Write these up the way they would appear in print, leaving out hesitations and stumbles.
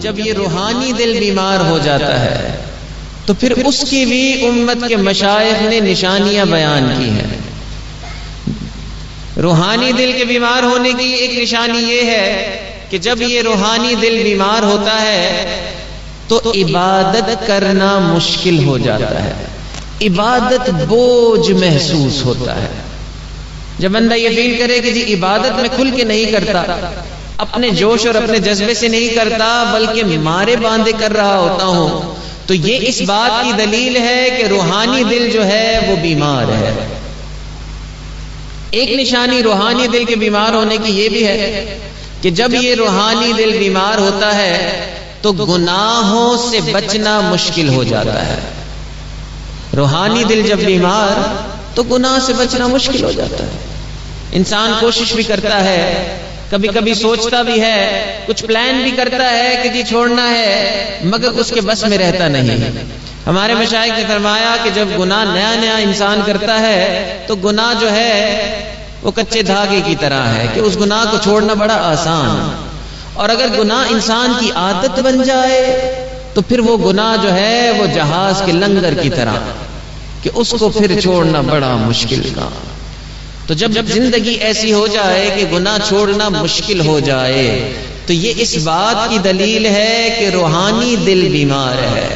جب یہ روحانی دل بیمار ہو جاتا ہے تو پھر اس کی بھی امت کے مشائخ نے نشانیاں بیان کی ہیں۔ روحانی دل کے بیمار ہونے کی ایک نشانی یہ ہے کہ جب یہ روحانی دل بیمار ہوتا ہے تو عبادت کرنا مشکل ہو جاتا ہے، عبادت بوجھ محسوس ہوتا ہے۔ جب بندہ یہ فیل کرے کہ جی عبادت میں کھل کے نہیں کرتا، اپنے جوش اور اپنے جذبے سے نہیں کرتا بلکہ مارے باندھے کر رہا ہوتا ہوں، تو یہ اس بات کی دلیل ہے کہ روحانی دل جو ہے وہ بیمار ہے۔ ایک نشانی روحانی دل کے بیمار ہونے کی یہ بھی ہے کہ جب یہ روحانی دل بیمار ہوتا ہے تو گناہوں سے بچنا مشکل ہو جاتا ہے۔ روحانی دل جب بیمار تو گناہ سے بچنا مشکل ہو جاتا ہے۔ انسان کوشش بھی کرتا ہے، کبھی کبھی سوچتا بھی ہے، کچھ پلان بھی کرتا ہے کہ جی چھوڑنا ہے، مگر اس کے بس میں رہتا نہیں۔ ہمارے مشائخ نے فرمایا کہ جب گناہ نیا نیا انسان کرتا ہے تو گناہ جو ہے وہ کچے دھاگے کی طرح ہے کہ اس گناہ کو چھوڑنا بڑا آسان، اور اگر گناہ انسان کی عادت بن جائے تو پھر وہ گناہ جو ہے وہ جہاز کے لنگر کی طرح کہ اس کو پھر چھوڑنا بڑا مشکل کام۔ تو جب زندگی ایسی ہو جائے کہ گناہ چھوڑنا مشکل ہو جائے تو یہ اس بات کی دلیل ہے کہ روحانی دل بیمار ہے۔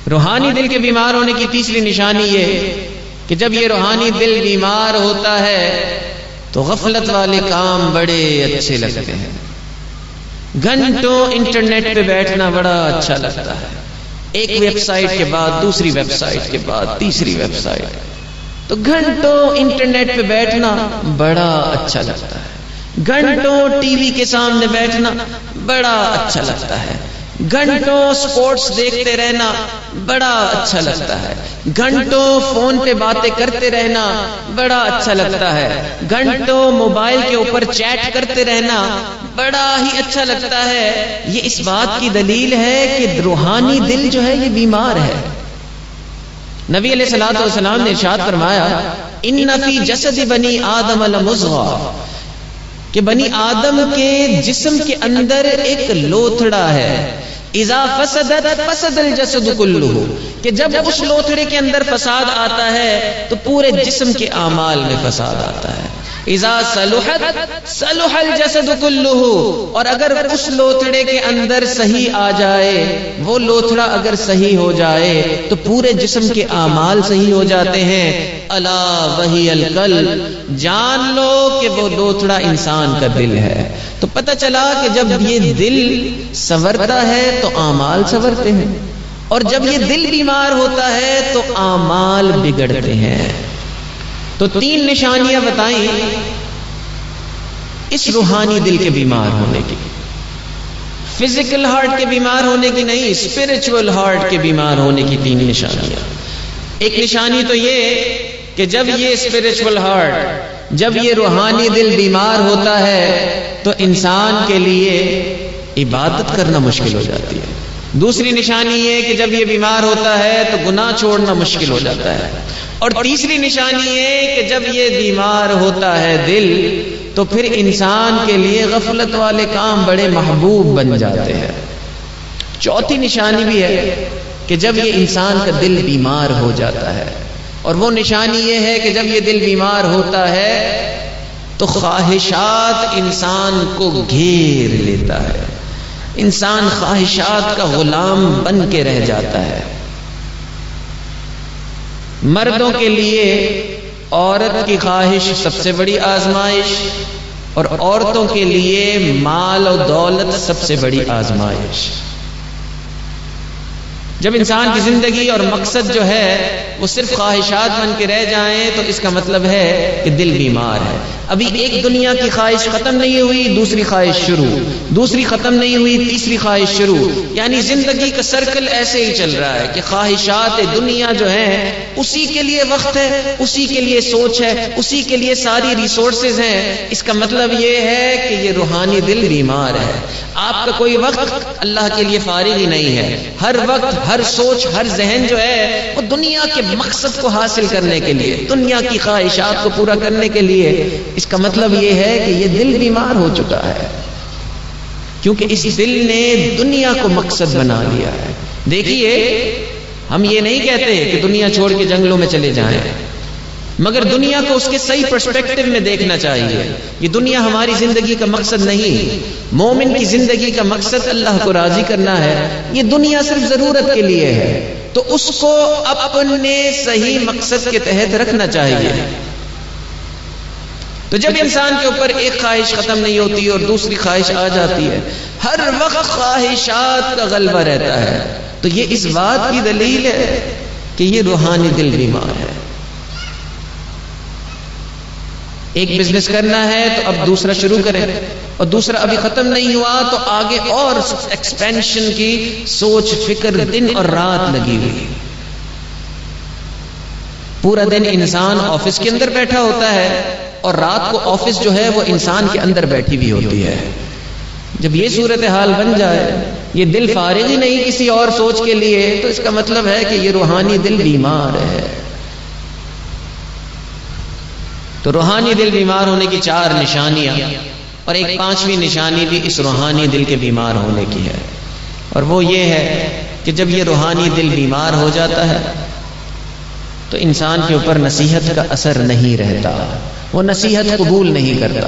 روحانی دل کے بیمار ہونے کی تیسری نشانی یہ کہ جب یہ روحانی دل بیمار ہوتا ہے تو غفلت والے کام بڑے اچھے لگتے ہیں۔ گھنٹوں انٹرنیٹ پہ بیٹھنا بڑا اچھا لگتا ہے، ایک ویب سائٹ کے بعد دوسری ویب سائٹ کے بعد تیسری ویب سائٹ، تو گھنٹوں انٹرنیٹ پہ بیٹھنا بڑا اچھا لگتا ہے۔ گھنٹوں ٹی وی کے سامنے بیٹھنا بڑا اچھا لگتا ہے۔ گھنٹوں سپورٹس دیکھتے رہنا بڑا اچھا لگتا ہے۔ گھنٹوں فون پہ باتیں کرتے رہنا بڑا اچھا لگتا ہے۔ گھنٹوں موبائل کے اوپر چیٹ کرتے رہنا بڑا ہی اچھا لگتا ہے۔ یہ اس بات کی دلیل ہے کہ روحانی دل جو ہے یہ بیمار ہے۔ نبی علیہ الصلوۃ والسلام نے ارشاد فرمایا ان فی جسد بنی آدم لمضغہ، کہ بنی آدم کے جسم کے اندر ایک لوتھڑا ہے، اذا فسدت فسد الجسد کلہ، کہ جب اس لوتھڑے کے اندر فساد آتا ہے تو پورے جسم کے اعمال میں فساد آتا ہے۔ اذا صلحت صلح الجسد کلہ، اور اگر اس لوتھڑے کے اندر صحیح آ جائے، وہ لوتھڑا اگر صحیح ہو جائے تو پورے جسم کے اعمال صحیح ہو جاتے ہیں۔ الا وہی القلب، جان لو کہ وہ لوتھڑا انسان کا دل ہے۔ تو پتہ چلا کہ جب یہ دل سنورتا ہے تو اعمال سنورتے ہیں، اور جب یہ دل بیمار ہوتا ہے تو اعمال بگڑتے ہیں۔ تو تین نشانیاں بتائیں اس روحانی دل کے بیمار ہونے کی، فزیکل ہارٹ کے بیمار ہونے کی نہیں، اسپرچول ہارٹ کے بیمار ہونے کی تین نشانیاں۔ ایک نشانی تو یہ کہ جب یہ اسپرچول ہارٹ، جب یہ روحانی دل بیمار ہوتا ہے تو انسان کے لیے عبادت کرنا مشکل ہو جاتی ہے۔ دوسری نشانی یہ کہ جب یہ بیمار ہوتا ہے تو گناہ چھوڑنا مشکل ہو جاتا ہے، اور تیسری نشانی یہ کہ جب یہ بیمار ہوتا ہے دل تو پھر انسان کے لیے غفلت والے کام بڑے محبوب بن جاتے ہیں۔ چوتھی نشانی بھی ہے کہ جب یہ انسان کا دل بیمار ہو جاتا ہے، اور وہ نشانی یہ ہے کہ جب یہ دل بیمار ہوتا ہے تو خواہشات انسان کو گھیر لیتا ہے، انسان خواہشات کا غلام بن کے رہ جاتا ہے۔ مردوں کے لیے عورت کی خواہش سب سے بڑی آزمائش، اور عورتوں کے لیے مال و دولت سب سے بڑی آزمائش۔ جب انسان کی زندگی اور مقصد جو ہے وہ صرف خواہشات بن کے رہ جائیں تو اس کا مطلب ہے کہ دل بیمار ہے۔ ابھی ایک دنیا کی خواہش ختم نہیں ہوئی، دوسری خواہش شروع، دوسری ختم نہیں ہوئی، تیسری خواہش شروع، یعنی زندگی کا سرکل ایسے ہی چل رہا ہے کہ خواہشات دنیا جو ہیں اسی کے لیے وقت ہے، اسی کے لیے سوچ ہے، اسی کے لیے ساری ریسورسز ہیں۔ اس کا مطلب یہ ہے کہ یہ روحانی دل بیمار ہے۔ آپ کا کوئی وقت اللہ کے لیے فارغ ہی نہیں ہے، ہر وقت، ہر سوچ، ہر ذہن جو ہے وہ دنیا کے مقصد کو حاصل کرنے کے لیے، دنیا کی خواہشات کو پورا کرنے کے لیے اس کا مطلب یہ ہے کہ یہ دل بیمار ہو چکا ہے، کیونکہ اس دل نے دنیا کو مقصد بنا لیا ہے۔ دیکھیے، ہم یہ نہیں کہتے کہ دنیا چھوڑ کے جنگلوں میں چلے جائیں، مگر دنیا کو اس کے صحیح پرسپیکٹو میں دیکھنا چاہیے۔ یہ دنیا ہماری زندگی کا مقصد نہیں، مومن کی زندگی کا مقصد اللہ کو راضی کرنا ہے۔ یہ دنیا صرف ضرورت کے لیے ہے، تو اس کو اپنے صحیح مقصد کے تحت رکھنا چاہیے۔ تو جب انسان کے اوپر ایک خواہش ختم نہیں ہوتی اور دوسری خواہش آ جاتی ہے، ہر وقت خواہشات کا غلبہ رہتا ہے، تو یہ اس بات کی دلیل ہے کہ یہ روحانی دل بیمار ہے۔ ایک بزنس کرنا ہے تو اب دوسرا شروع کریں، اور دوسرا ابھی ختم نہیں ہوا تو آگے اور ایکسپینشن کی سوچ فکر دن اور رات لگی ہوئی۔ پورا دن انسان آفس کے اندر بیٹھا ہوتا ہے اور رات کو آفس جو ہے وہ انسان کے اندر بیٹھی ہوئی ہوتی ہے۔ جب یہ صورتحال بن جائے، یہ دل فارغ ہی نہیں کسی اور سوچ کے لیے، تو اس کا مطلب ہے کہ یہ روحانی دل بیمار ہے۔ تو روحانی دل بیمار ہونے کی 4 نشانیاں، اور ایک 5ویں نشانی بھی اس روحانی دل کے بیمار ہونے کی ہے، اور وہ یہ ہے کہ جب یہ روحانی دل بیمار ہو جاتا ہے تو انسان کے اوپر نصیحت کا اثر نہیں رہتا، وہ نصیحت قبول نہیں کرتا،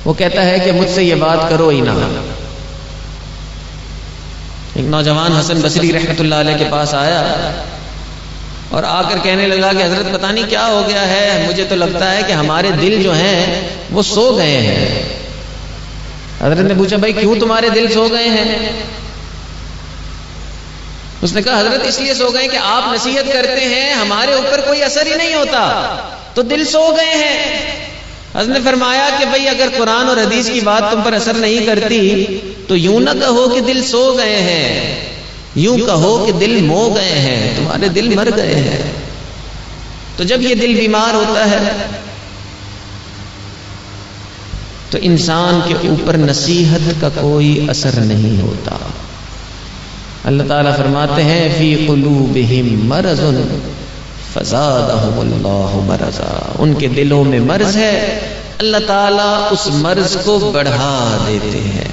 وہ کہتا ہے کہ مجھ سے یہ بات کرو ہی نہ۔ ایک نوجوان حسن بصری رحمۃ اللہ علیہ کے پاس آیا اور آ کر کہنے لگا کہ حضرت پتہ نہیں کیا ہو گیا ہے، مجھے تو لگتا ہے کہ ہمارے دل جو ہیں وہ سو گئے ہیں۔ حضرت نے پوچھا بھائی کیوں تمہارے دل سو گئے ہیں؟ اس نے کہا حضرت اس لیے سو گئے کہ آپ نصیحت کرتے ہیں، ہمارے اوپر کوئی اثر ہی نہیں ہوتا، تو دل سو گئے ہیں۔ حضرت نے فرمایا کہ بھائی اگر قرآن اور حدیث کی بات تم پر اثر نہیں کرتی تو یوں نہ کہو کہ دل سو گئے ہیں، یوں کہو کہ دل مو گئے ہیں، تمہارے دل مر گئے ہیں۔ تو جب یہ دل بیمار ہوتا ہے تو انسان کے اوپر نصیحت کا کوئی اثر نہیں ہوتا۔ اللہ تعالیٰ فرماتے ہیں فی قلوبہم مرض فزادہم اللہ مرضا، ان کے دلوں میں مرض ہے، اللہ تعالیٰ اس مرض کو بڑھا دیتے ہیں۔